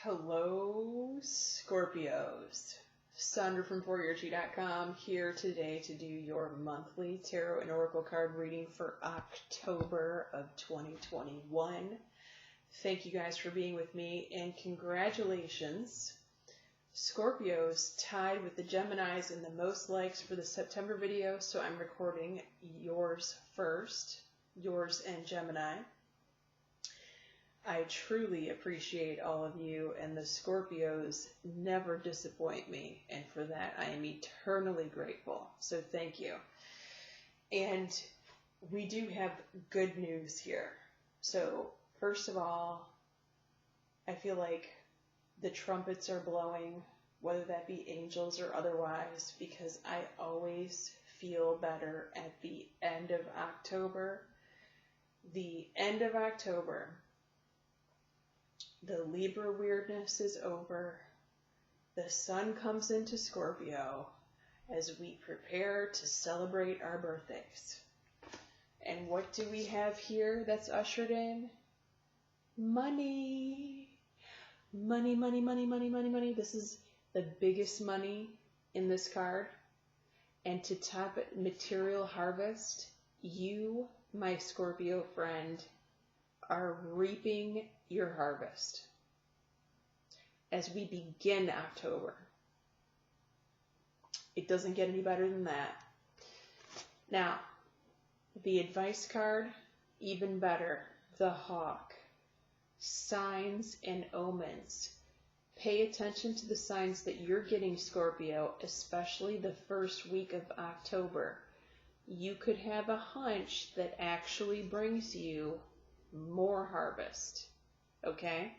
Hello, Scorpios. Sandra from ForYourG.com here today to do your monthly tarot and oracle card reading for October of 2021. Thank you guys for being with me, and congratulations. Scorpios tied with the Geminis in the most likes for the September video, so I'm recording yours first, yours and Gemini. I truly appreciate all of you, and the Scorpios never disappoint me, and for that I am eternally grateful. So thank you. And we do have good news here. So first of all, I feel like the trumpets are blowing, whether that be angels or otherwise, because I always feel better at the end of October. The end of October. The Libra weirdness is over. The sun comes into Scorpio as we prepare to celebrate our birthdays. And what do we have here that's ushered in? Money. Money, money, money, money, money, money. This is the biggest money in this card. And to top it, material harvest, you, my Scorpio friend, are reaping your harvest as we begin October. It doesn't get any better than that. Now, the advice card, even better. The hawk. Signs and omens. Pay attention to the signs that you're getting, Scorpio, especially the first week of October. You could have a hunch that actually brings you more harvest. Okay?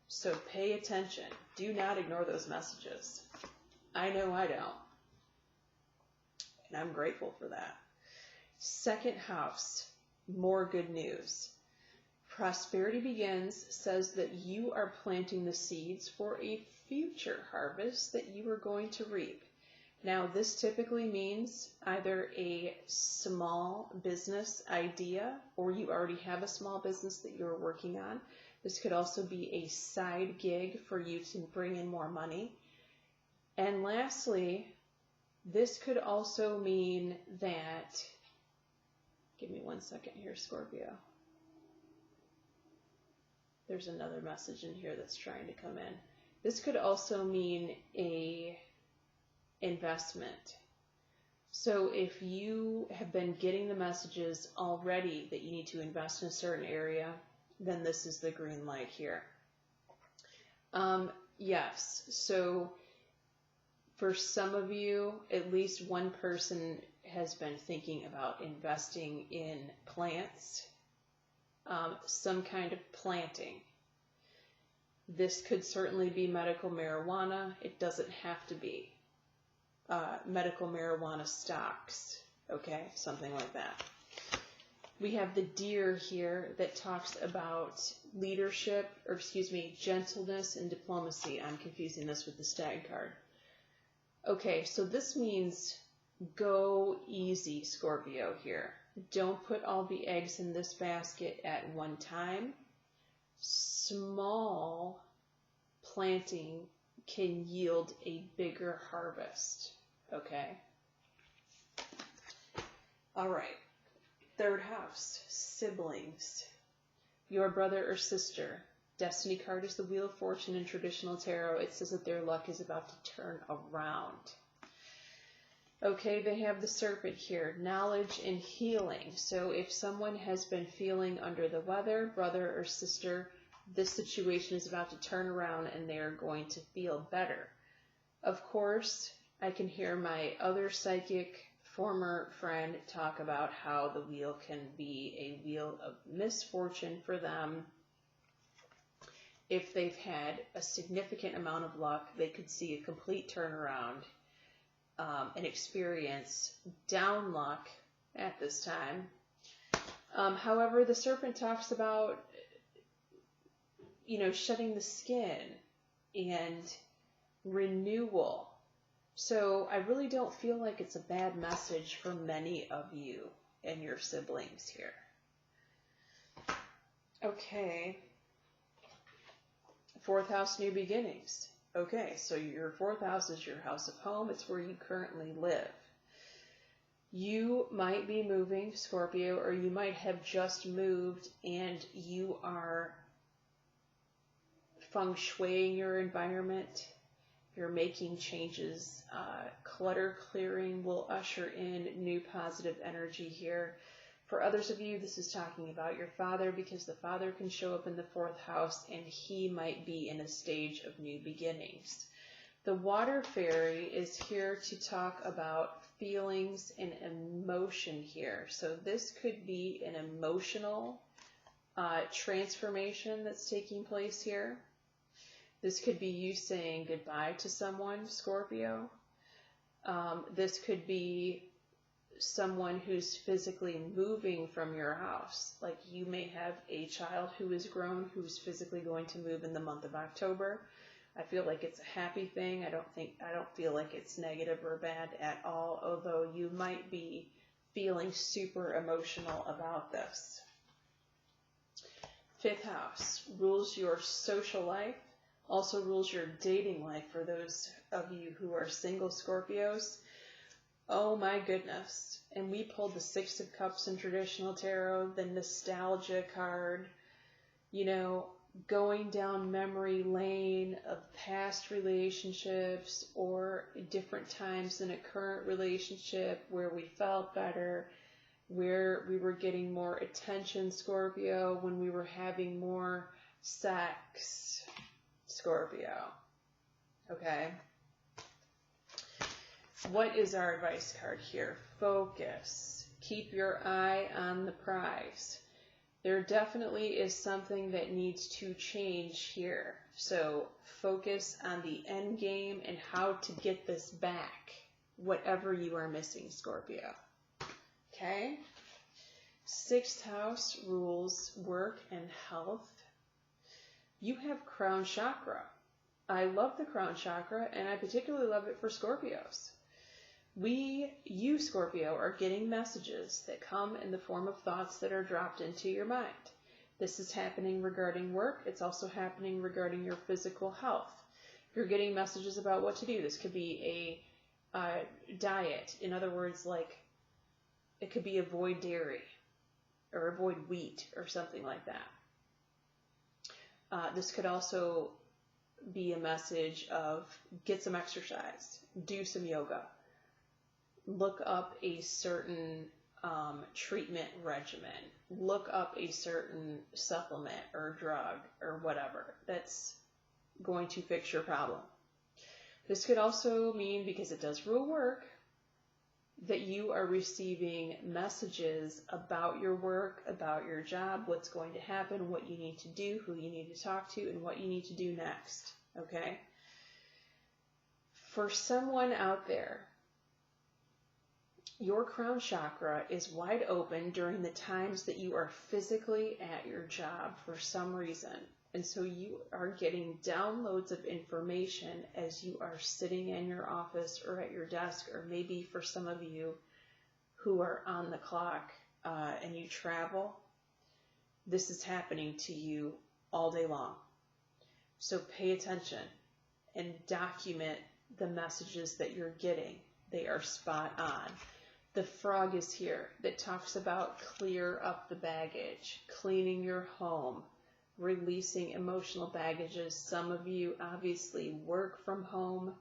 So pay attention. Do not ignore those messages. I know I don't. And I'm grateful for that. Second house, more good news. Prosperity Begins says that you are planting the seeds for a future harvest that you are going to reap. Now, this typically means either a small business idea or you already have a small business that you're working on. This could also be a side gig for you to bring in more money. And lastly, this could also mean that, give me 1 second here, Scorpio. There's another message in here that's trying to come in. This could also mean a investment. So if you have been getting the messages already that you need to invest in a certain area, then this is the green light here. Yes, so for some of you, at least one person has been thinking about investing in plants, some kind of planting. This could certainly be medical marijuana. It doesn't have to be. Medical marijuana stocks, okay, something like that. We have the deer here that talks about leadership, or gentleness and diplomacy. I'm confusing this with the stag card. Okay, so this means go easy, Scorpio here. Don't put all the eggs in this basket at one time. Small planting can yield a bigger harvest. Okay. All right. Third house, siblings. Your brother or sister. Destiny card is the Wheel of Fortune in traditional tarot. It says that their luck is about to turn around. Okay, they have the serpent here. Knowledge and healing. So if someone has been feeling under the weather, brother or sister, this situation is about to turn around and they're going to feel better. Of course, I can hear my other psychic former friend talk about how the wheel can be a wheel of misfortune for them. If they've had a significant amount of luck, they could see a complete turnaround and experience down luck at this time. However, the serpent talks about, shedding the skin and renewal. So I really don't feel like it's a bad message for many of you and your siblings here. Okay. Fourth house, new beginnings. Okay, so your fourth house is your house of home. It's where you currently live. You might be moving, Scorpio, or you might have just moved and you are feng shuiing your environment. You're making changes. Clutter clearing will usher in new positive energy here. For others of you, this is talking about your father, because the father can show up in the fourth house and he might be in a stage of new beginnings. The water fairy is here to talk about feelings and emotion here. So this could be an emotional transformation that's taking place here. This could be you saying goodbye to someone, Scorpio. This could be someone who's physically moving from your house. Like you may have a child who is grown who's physically going to move in the month of October. I feel like it's a happy thing. I don't feel like it's negative or bad at all, although you might be feeling super emotional about this. Fifth house rules your social life, also rules your dating life for those of you who are single Scorpios. Oh my goodness. And we pulled the Six of Cups in traditional tarot, the nostalgia card, you know, going down memory lane of past relationships or different times in a current relationship where we felt better, where we were getting more attention, Scorpio, when we were having more sex, Scorpio. Okay? What is our advice card here? Focus. Keep your eye on the prize. There definitely is something that needs to change here. So focus on the end game and how to get this back, whatever you are missing, Scorpio. Okay? Sixth house rules work and health. You have crown chakra. I love the crown chakra, and I particularly love it for Scorpios. You, Scorpio, are getting messages that come in the form of thoughts that are dropped into your mind. This is happening regarding work. It's also happening regarding your physical health. You're getting messages about what to do. This could be a diet. In other words, like it could be avoid dairy or avoid wheat or something like that. This could also be a message of get some exercise, do some yoga. Look up a certain treatment regimen. Look up a certain supplement or drug or whatever that's going to fix your problem. This could also mean, because it does rule work, that you are receiving messages about your work, about your job, what's going to happen, what you need to do, who you need to talk to, and what you need to do next. Okay? For someone out there, your crown chakra is wide open during the times that you are physically at your job for some reason. And so you are getting downloads of information as you are sitting in your office or at your desk, or maybe for some of you who are on the clock and you travel, this is happening to you all day long. So pay attention and document the messages that you're getting. They are spot on. The frog is here that talks about clear up the baggage, cleaning your home, releasing emotional baggages. Some of you obviously work from home,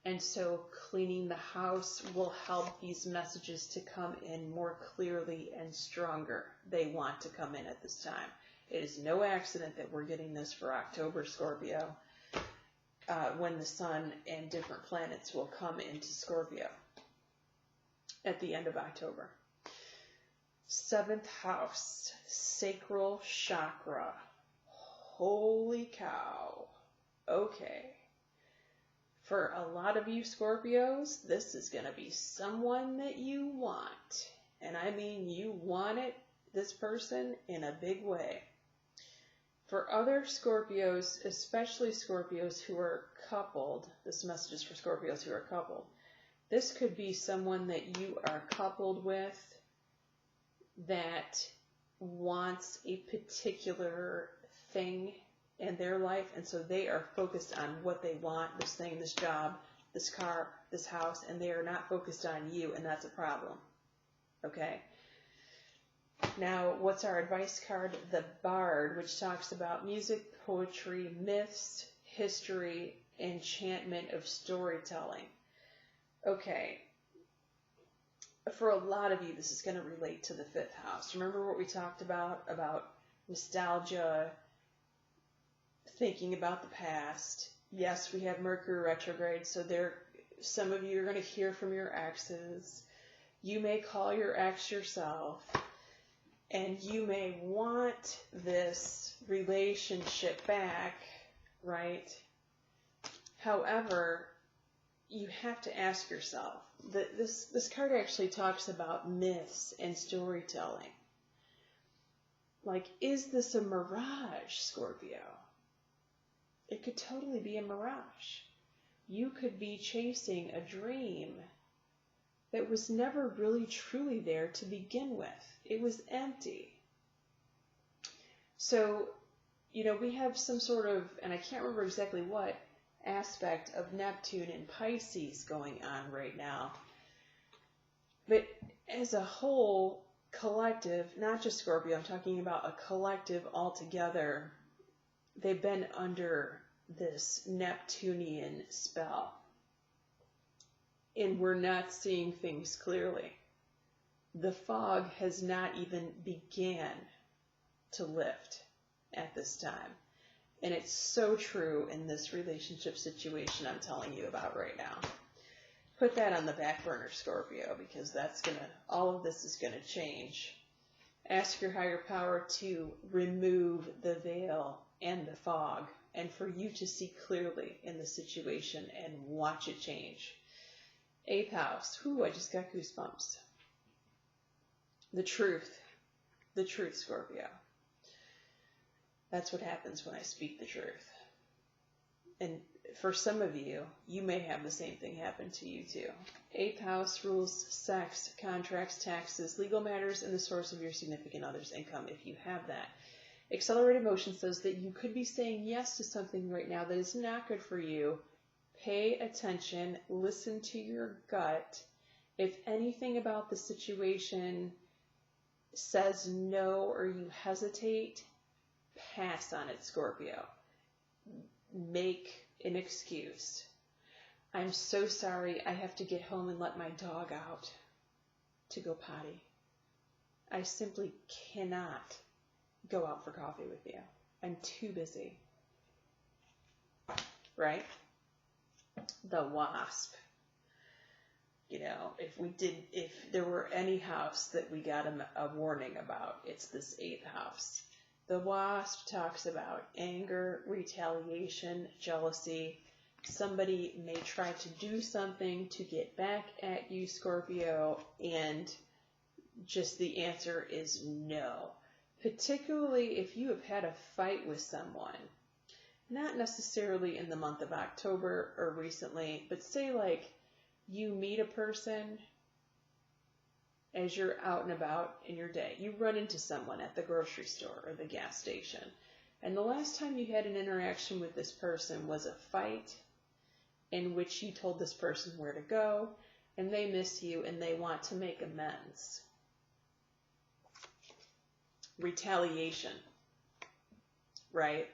and so cleaning the house will help these messages to come in more clearly and stronger. They want to come in at this time. It is no accident that we're getting this for October, Scorpio, when the sun and different planets will come into Scorpio at the end of October. Seventh house, sacral chakra. Holy cow. Okay. For a lot of you Scorpios, this is going to be someone that you want. And I mean you want it, this person, in a big way. For other Scorpios, especially Scorpios who are coupled, this message is for Scorpios who are coupled. This could be someone that you are coupled with that wants a particular thing in their life, and so they are focused on what they want, this thing, this job, this car, this house, and they are not focused on you, and that's a problem. Okay? Now, what's our advice card? The Bard, which talks about music, poetry, myths, history, enchantment of storytelling. Okay. For a lot of you, this is going to relate to the 5th house. Remember what we talked about nostalgia, thinking about the past. Yes, we have Mercury retrograde, so some of you are going to hear from your exes. You may call your ex yourself, and you may want this relationship back, right? However, you have to ask yourself, this card actually talks about myths and storytelling. Like, is this a mirage, Scorpio? It could totally be a mirage. You could be chasing a dream that was never really truly there to begin with. It was empty. So, we have some sort of, and I can't remember exactly what, aspect of Neptune and Pisces going on right now. But as a whole collective, not just Scorpio, I'm talking about a collective altogether, they've been under this Neptunian spell. And we're not seeing things clearly. The fog has not even began to lift at this time. And it's so true in this relationship situation I'm telling you about right now. Put that on the back burner, Scorpio, because all of this is going to change. Ask your higher power to remove the veil and the fog, and for you to see clearly in the situation and watch it change. 8th house. I just got goosebumps. The truth, Scorpio. That's what happens when I speak the truth. And for some of you, you may have the same thing happen to you too. 8th house rules sex, contracts, taxes, legal matters, and the source of your significant other's income if you have that. Accelerated motion says that you could be saying yes to something right now that is not good for you. Pay attention, listen to your gut. If anything about the situation says no or you hesitate, pass on it, Scorpio. Make an excuse. I'm so sorry, I have to get home and let my dog out to go potty. I simply cannot go out for coffee with you. I'm too busy. Right? The Wasp. If there were any house that we got a warning about, it's this 8th house. The Wasp talks about anger, retaliation, jealousy. Somebody may try to do something to get back at you, Scorpio, and just the answer is no. Particularly if you have had a fight with someone. Not necessarily in the month of October or recently, but say like you meet a person as you're out and about in your day. You run into someone at the grocery store or the gas station. And the last time you had an interaction with this person was a fight in which you told this person where to go, and they miss you and they want to make amends. Retaliation. Right?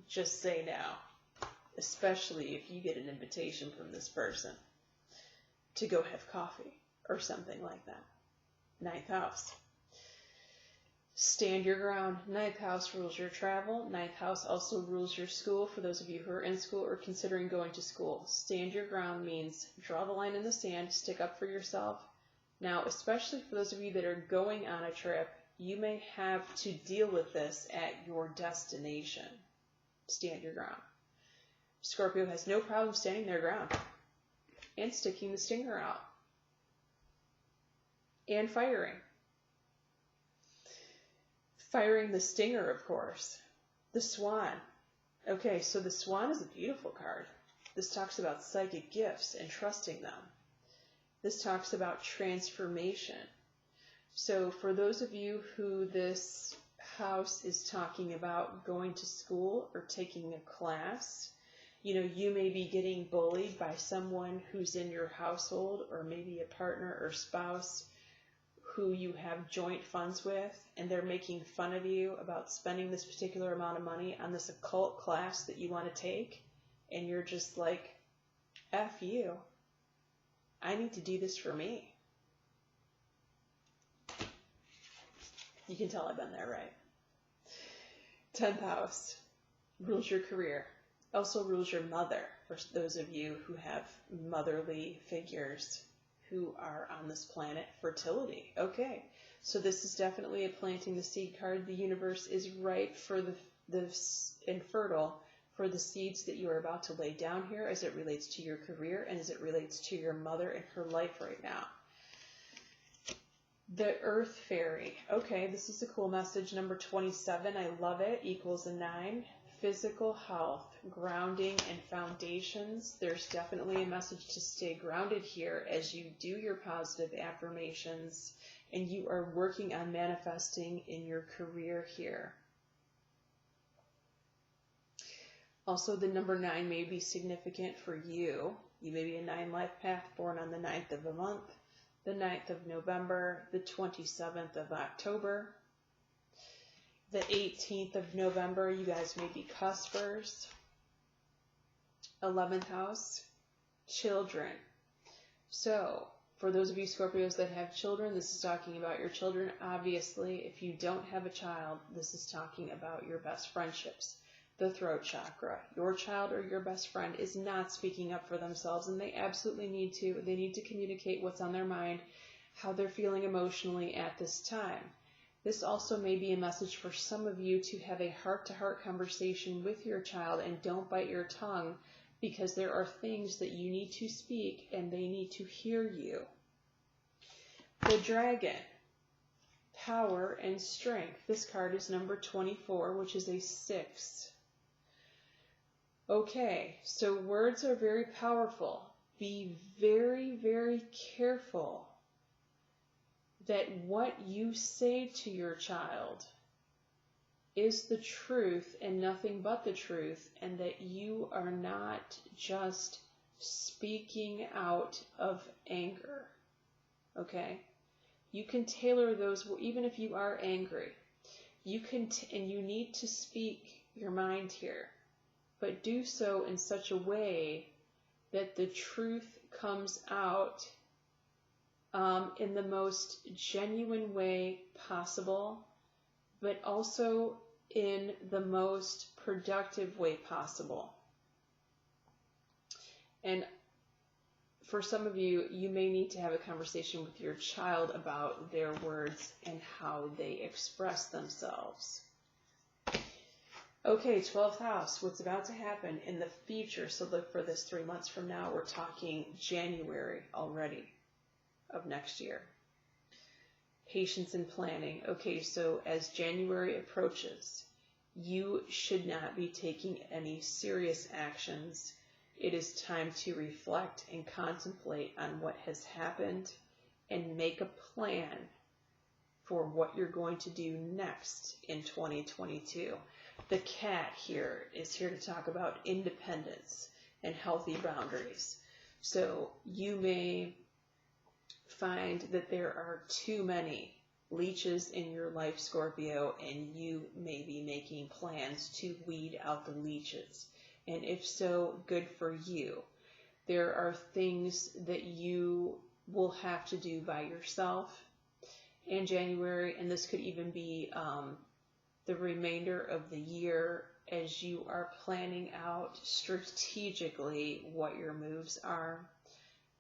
Just say no. Especially if you get an invitation from this person to go have coffee or something like that. 9th house. Stand your ground. 9th house rules your travel. 9th house also rules your school for those of you who are in school or considering going to school. Stand your ground means draw the line in the sand, stick up for yourself. Now, especially for those of you that are going on a trip, you may have to deal with this at your destination. Stand your ground. Scorpio has no problem standing their ground and sticking the stinger out and firing. Firing the stinger, of course. The Swan. Okay, so the Swan is a beautiful card. This talks about psychic gifts and trusting them. This talks about transformation. So for those of you who this house is talking about going to school or taking a class. You know, you may be getting bullied by someone who's in your household, or maybe a partner or spouse who you have joint funds with, and they're making fun of you about spending this particular amount of money on this occult class that you want to take, and you're just like, F you. I need to do this for me. You can tell I've been there, right? 10th house rules your career. Also rules your mother, for those of you who have motherly figures who are on this planet. Fertility. Okay, so this is definitely a planting the seed card. The universe is ripe for and fertile for the seeds that you are about to lay down here as it relates to your career and as it relates to your mother and her life right now. The Earth Fairy. Okay, this is a cool message. Number 27, I love it, equals a 9. Physical health, grounding, and foundations. There's definitely a message to stay grounded here as you do your positive affirmations and you are working on manifesting in your career here. Also, the number 9 may be significant for you. You may be a 9 life path born on the 9th of the month, the 9th of November, the 27th of October, the 18th of November. You guys may be cuspers. 11th house, children. So, for those of you Scorpios that have children, this is talking about your children. Obviously, if you don't have a child, this is talking about your best friendships. The throat chakra. Your child or your best friend is not speaking up for themselves, and they absolutely need to. They need to communicate what's on their mind, how they're feeling emotionally at this time. This also may be a message for some of you to have a heart-to-heart conversation with your child, and don't bite your tongue, because there are things that you need to speak and they need to hear you. The Dragon. Power and strength. This card is number 24, which is a 6. Okay, so words are very powerful. Be very, very careful that what you say to your child is the truth and nothing but the truth, and that you are not just speaking out of anger. Okay? You can tailor those, even if you are angry. You can, and you need to speak your mind here, but do so in such a way that the truth comes out in the most genuine way possible, but also in the most productive way possible. And for some of you, you may need to have a conversation with your child about their words and how they express themselves. Okay, 12th house, what's about to happen in the future. So look for this 3 months from now. We're talking January already of next year. Patience and planning. Okay, so as January approaches, you should not be taking any serious actions. It is time to reflect and contemplate on what has happened and make a plan for what you're going to do next in 2022. The cat here is here to talk about independence and healthy boundaries. So you may find that there are too many leeches in your life, Scorpio, and you may be making plans to weed out the leeches. And if so, good for you. There are things that you will have to do by yourself in January, and this could even be the remainder of the year as you are planning out strategically what your moves are.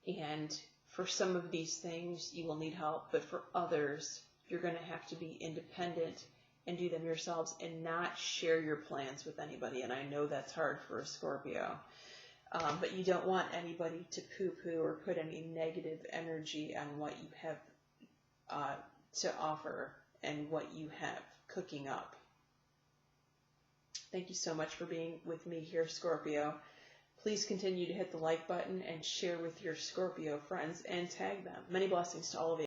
And for some of these things, you will need help, but for others, you're going to have to be independent and do them yourselves and not share your plans with anybody. And I know that's hard for a Scorpio, but you don't want anybody to poo-poo or put any negative energy on what you have to offer and what you have cooking up. Thank you so much for being with me here, Scorpio. Please continue to hit the like button and share with your Scorpio friends and tag them. Many blessings to all of you.